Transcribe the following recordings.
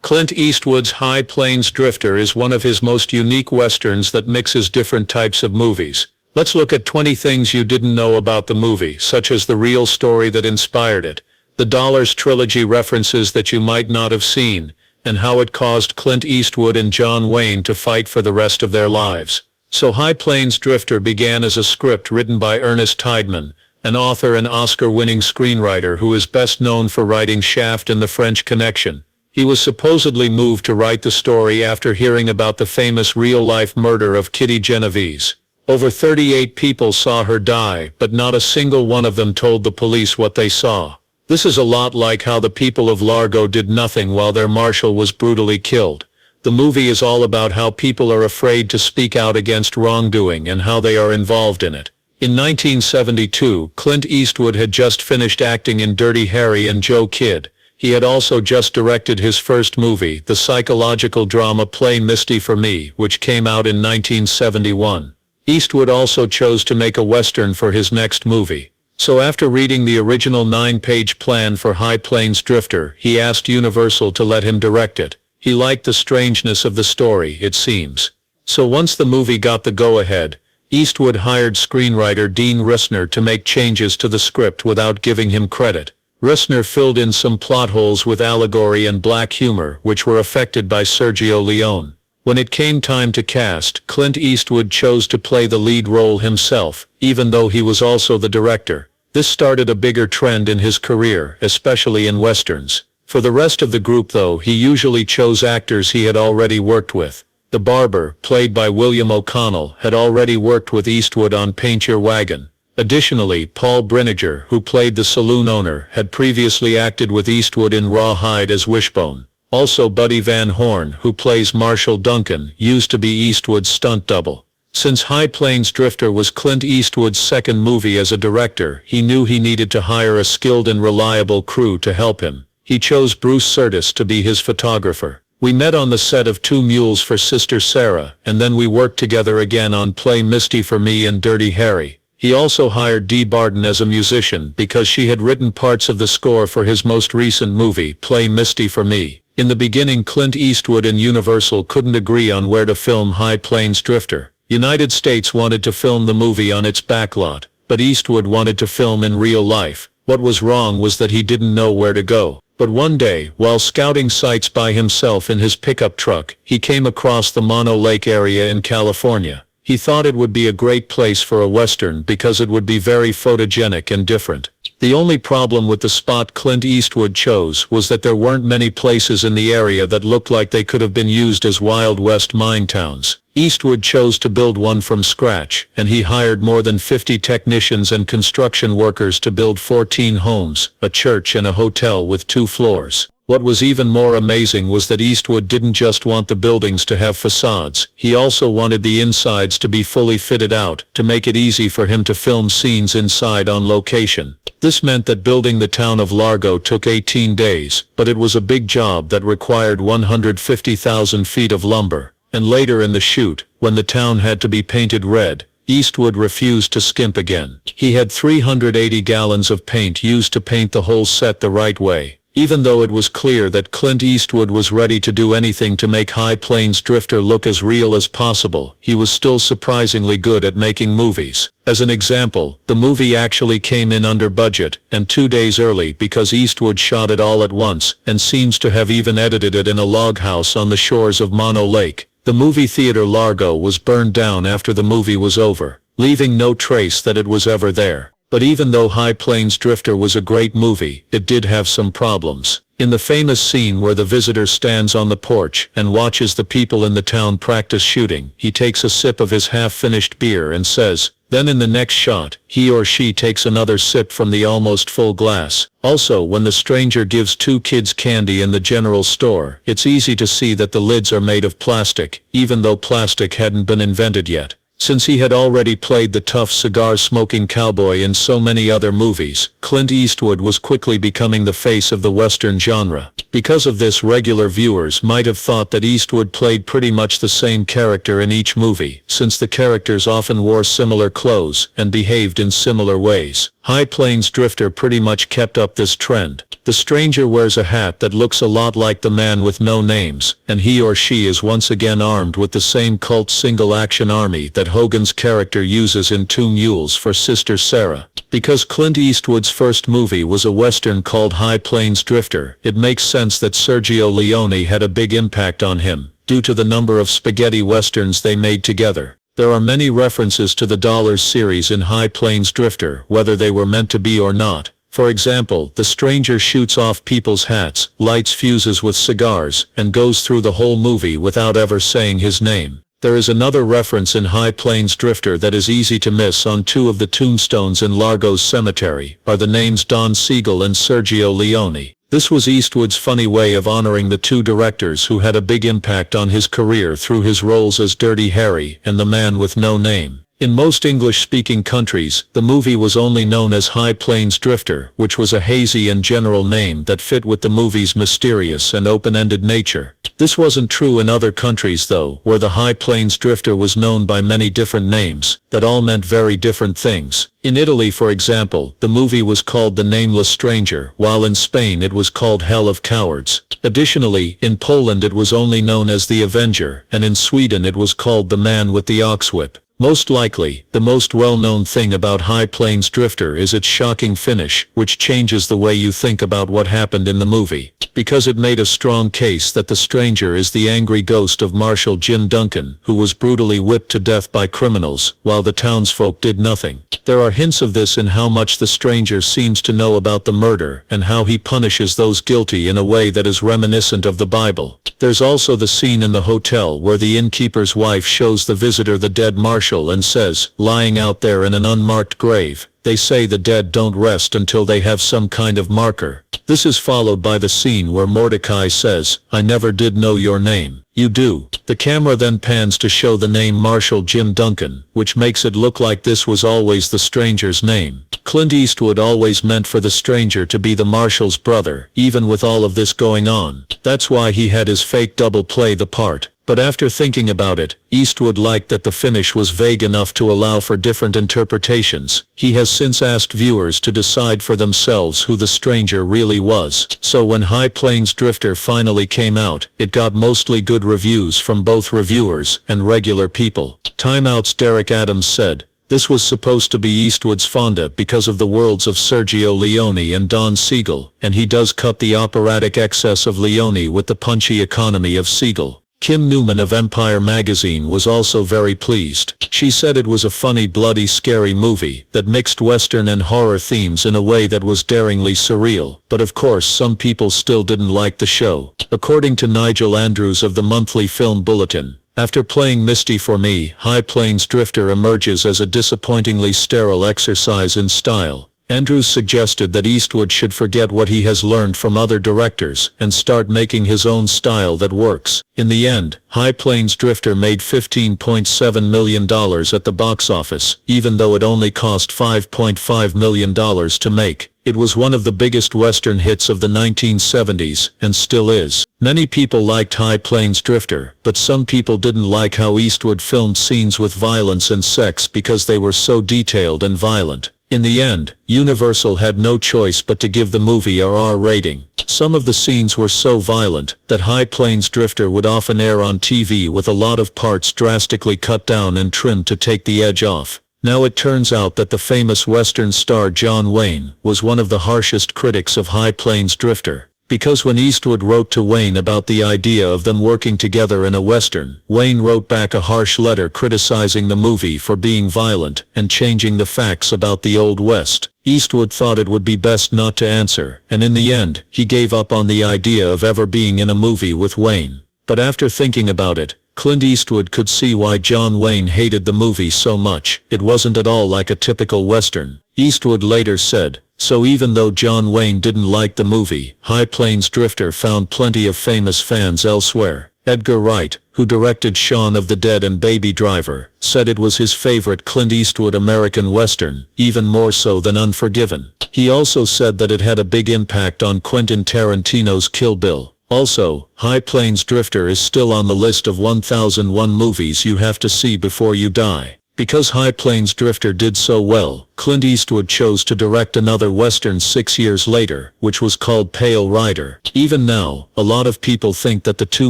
Clint Eastwood's High Plains Drifter is one of his most unique westerns that mixes different types of movies. Let's look at 20 things you didn't know about the movie, such as the real story that inspired it, the Dollars trilogy references that you might not have seen, and how it caused Clint Eastwood and John Wayne to fight for the rest of their lives. So High Plains Drifter began as a script written by Ernest Tideman, an author and Oscar-winning screenwriter who is best known for writing Shaft and The French Connection. He was supposedly moved to write the story after hearing about the famous real-life murder of Kitty Genovese. Over 38 people saw her die, but not a single one of them told the police what they saw. This is a lot like how the people of Largo did nothing while their marshal was brutally killed. The movie is all about how people are afraid to speak out against wrongdoing and how they are involved in it. In 1972, Clint Eastwood had just finished acting in Dirty Harry and Joe Kidd. He had also just directed his first movie, the psychological drama Play Misty for Me, which came out in 1971. Eastwood also chose to make a western for his next movie. So after reading the original 9-page plan for High Plains Drifter, he asked Universal to let him direct it. He liked the strangeness of the story, it seems. So once the movie got the go-ahead, Eastwood hired screenwriter Dean Rissner to make changes to the script without giving him credit. Rissner filled in some plot holes with allegory and black humor, which were affected by Sergio Leone. When it came time to cast, Clint Eastwood chose to play the lead role himself, even though he was also the director. This started a bigger trend in his career, especially in westerns. For the rest of the group though, he usually chose actors he had already worked with. The barber, played by William O'Connell, had already worked with Eastwood on Paint Your Wagon. Additionally, Paul Brinegar, who played the saloon owner, had previously acted with Eastwood in Rawhide as Wishbone. Also Buddy Van Horn, who plays Marshall Duncan, used to be Eastwood's stunt double. Since High Plains Drifter was Clint Eastwood's second movie as a director, he knew he needed to hire a skilled and reliable crew to help him. He chose Bruce Surtis to be his photographer. We met on the set of Two Mules for Sister Sarah, and then we worked together again on Play Misty for Me and Dirty Harry. He also hired Dee Barton as a musician because she had written parts of the score for his most recent movie, Play Misty for Me. In the beginning, Clint Eastwood and Universal couldn't agree on where to film High Plains Drifter. United States wanted to film the movie on its backlot, but Eastwood wanted to film in real life. What was wrong was that he didn't know where to go. But one day, while scouting sites by himself in his pickup truck, he came across the Mono Lake area in California. He thought it would be a great place for a western because it would be very photogenic and different. The only problem with the spot Clint Eastwood chose was that there weren't many places in the area that looked like they could have been used as Wild West mine towns. Eastwood chose to build one from scratch, and he hired more than 50 technicians and construction workers to build 14 homes, a church and a hotel with 2 floors. What was even more amazing was that Eastwood didn't just want the buildings to have facades, he also wanted the insides to be fully fitted out, to make it easy for him to film scenes inside on location. This meant that building the town of Largo took 18 days, but it was a big job that required 150,000 feet of lumber. And later in the shoot, when the town had to be painted red, Eastwood refused to skimp again. He had 380 gallons of paint used to paint the whole set the right way. Even though it was clear that Clint Eastwood was ready to do anything to make High Plains Drifter look as real as possible, he was still surprisingly good at making movies. As an example, the movie actually came in under budget, and 2 days early because Eastwood shot it all at once, and seems to have even edited it in a log house on the shores of Mono Lake. The movie theater Largo was burned down after the movie was over, leaving no trace that it was ever there. But even though High Plains Drifter was a great movie, it did have some problems. In the famous scene where the visitor stands on the porch and watches the people in the town practice shooting, he takes a sip of his half-finished beer and says, then in the next shot, he or she takes another sip from the almost full glass. Also, when the stranger gives 2 kids candy in the general store, it's easy to see that the lids are made of plastic, even though plastic hadn't been invented yet. Since he had already played the tough cigar-smoking cowboy in so many other movies, Clint Eastwood was quickly becoming the face of the Western genre. Because of this, regular viewers might have thought that Eastwood played pretty much the same character in each movie, since the characters often wore similar clothes and behaved in similar ways. High Plains Drifter pretty much kept up this trend. The stranger wears a hat that looks a lot like the man with no names, and he or she is once again armed with the same cult single-action army that Hogan's character uses in Two Mules for Sister Sarah. Because Clint Eastwood's first movie was a Western called High Plains Drifter, it makes sense that Sergio Leone had a big impact on him, due to the number of spaghetti westerns they made together. There are many references to the Dollars series in High Plains Drifter, whether they were meant to be or not. For example, the stranger shoots off people's hats, lights fuses with cigars, and goes through the whole movie without ever saying his name. There is another reference in High Plains Drifter that is easy to miss on two of the tombstones in Largo's cemetery, are the names Don Siegel and Sergio Leone. This was Eastwood's funny way of honoring the two directors who had a big impact on his career through his roles as Dirty Harry and the Man with No Name. In most English-speaking countries, the movie was only known as High Plains Drifter, which was a hazy and general name that fit with the movie's mysterious and open-ended nature. This wasn't true in other countries though, where the High Plains Drifter was known by many different names, that all meant very different things. In Italy, for example, the movie was called The Nameless Stranger, while in Spain it was called Hell of Cowards. Additionally, in Poland it was only known as The Avenger, and in Sweden it was called The Man with the Ox Whip. Most likely, the most well-known thing about High Plains Drifter is its shocking finish, which changes the way you think about what happened in the movie. Because it made a strong case that the stranger is the angry ghost of Marshal Jim Duncan, who was brutally whipped to death by criminals, while the townsfolk did nothing. There are hints of this in how much the stranger seems to know about the murder, and how he punishes those guilty in a way that is reminiscent of the Bible. There's also the scene in the hotel where the innkeeper's wife shows the visitor the dead Marshal and says, lying out there in an unmarked grave, they say the dead don't rest until they have some kind of marker. This is followed by the scene where Mordecai says, I never did know your name. You do. The camera then pans to show the name Marshal Jim Duncan, which makes it look like this was always the stranger's name. Clint Eastwood always meant for the stranger to be the Marshal's brother, even with all of this going on. That's why he had his fake double play the part. But after thinking about it, Eastwood liked that the finish was vague enough to allow for different interpretations. He has since asked viewers to decide for themselves who the stranger really was. So when High Plains Drifter finally came out, it got mostly good reviews from both reviewers and regular people. Time Out's Derek Adams said, this was supposed to be Eastwood's Fonda because of the worlds of Sergio Leone and Don Siegel, and he does cut the operatic excess of Leone with the punchy economy of Siegel. Kim Newman of Empire magazine was also very pleased. She said it was a funny, bloody, scary movie that mixed Western and horror themes in a way that was daringly surreal, but of course some people still didn't like the show. According to Nigel Andrews of the Monthly Film Bulletin, after playing Misty for me, High Plains Drifter emerges as a disappointingly sterile exercise in style. Andrews suggested that Eastwood should forget what he has learned from other directors and start making his own style that works. In the end, High Plains Drifter made $15.7 million at the box office, even though it only cost $5.5 million to make. It was one of the biggest Western hits of the 1970s, and still is. Many people liked High Plains Drifter, but some people didn't like how Eastwood filmed scenes with violence and sex because they were so detailed and violent. In the end, Universal had no choice but to give the movie a R rating. Some of the scenes were so violent that High Plains Drifter would often air on TV with a lot of parts drastically cut down and trimmed to take the edge off. Now it turns out that the famous Western star John Wayne was one of the harshest critics of High Plains Drifter. Because when Eastwood wrote to Wayne about the idea of them working together in a Western, Wayne wrote back a harsh letter criticizing the movie for being violent and changing the facts about the Old West. Eastwood thought it would be best not to answer, and in the end, he gave up on the idea of ever being in a movie with Wayne. But after thinking about it, Clint Eastwood could see why John Wayne hated the movie so much. It wasn't at all like a typical Western. Eastwood later said, so even though John Wayne didn't like the movie, High Plains Drifter found plenty of famous fans elsewhere. Edgar Wright, who directed Shaun of the Dead and Baby Driver, said it was his favorite Clint Eastwood American Western, even more so than Unforgiven. He also said that it had a big impact on Quentin Tarantino's Kill Bill. Also, High Plains Drifter is still on the list of 1001 movies you have to see before you die. Because High Plains Drifter did so well, Clint Eastwood chose to direct another Western 6 years later, which was called Pale Rider. Even now, a lot of people think that the two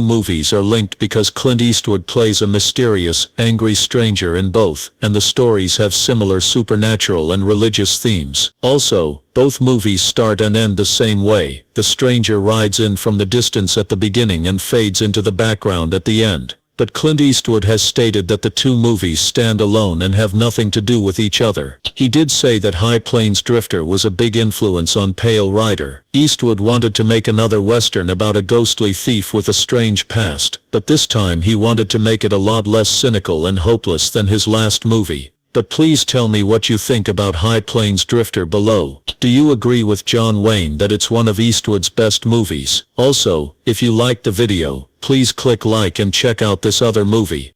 movies are linked because Clint Eastwood plays a mysterious, angry stranger in both, and the stories have similar supernatural and religious themes. Also, both movies start and end the same way. The stranger rides in from the distance at the beginning and fades into the background at the end. But Clint Eastwood has stated that the two movies stand alone and have nothing to do with each other. He did say that High Plains Drifter was a big influence on Pale Rider. Eastwood wanted to make another Western about a ghostly thief with a strange past, but this time he wanted to make it a lot less cynical and hopeless than his last movie. But please tell me what you think about High Plains Drifter below. Do you agree with John Wayne that it's one of Eastwood's best movies? Also, if you liked the video, please click like and check out this other movie.